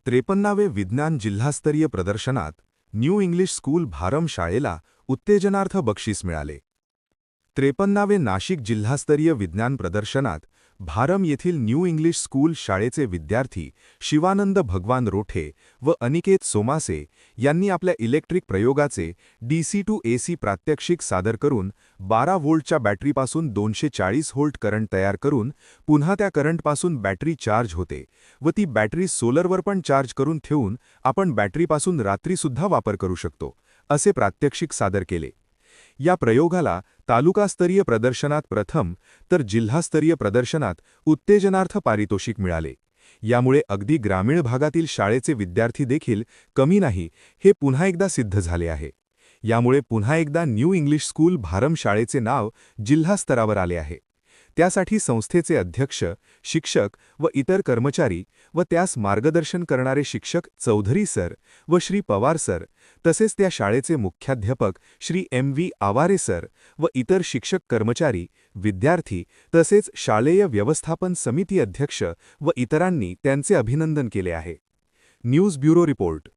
53वे विज्ञान जिल्हास्तरीय प्रदर्शनात न्यू इंग्लिश स्कूल भारम शाळेला उत्तेजनार्थ बक्षीस मिळाले। 53वे नाशिक जिल्हास्तरीय विज्ञान प्रदर्शनात भारम येथील न्यू इंग्लिश स्कूल शाळेचे विद्यार्थी शिवानंद भगवान रोठे व अनिकेत सोमासे यांनी आपल्या इलेक्ट्रिक प्रयोगाचे DC to AC प्रात्यक्षिक सादर करून 12 व्होल्टच्या बॅटरीपासून 240 व्होल्ट करंट तयार करून पुन्हा त्या करंटपासून बॅटरी चार्ज होते व ती बॅटरी सोलरवर पण चार्ज करून ठेवून आपण बॅटरीपासून रात्रीसुद्धा वापर करू शकतो असे प्रात्यक्षिक सादर केले। या प्रयोगाला तालुकास्तरीय प्रदर्शनात प्रथम तर जिल्हास्तरीय प्रदर्शनात उत्तेजनार्थ पारितोषिक मिळाले। यामुळे अगदी ग्रामीण भागातील शाळेचे विद्यार्थी देखील कमी नाही हे पुन्हा एकदा सिद्ध झाले आहे। यामुळे पुन्हा एकदा न्यू इंग्लिश स्कूल भारम शाळेचे नाव जिल्हा स्तरावर आले आहे। त्यासाठी संस्थेचे अध्यक्ष, शिक्षक व इतर कर्मचारी व त्यास मार्गदर्शन करणारे शिक्षक चौधरी सर व श्री पवार सर तसेच त्या शाळेचे मुख्याध्यापक श्री MV आवारे सर व इतर शिक्षक कर्मचारी, विद्यार्थी तसेच शालेय व्यवस्थापन समिती अध्यक्ष व इतरांनी त्यांचे अभिनंदन केले आहे। News bureau report.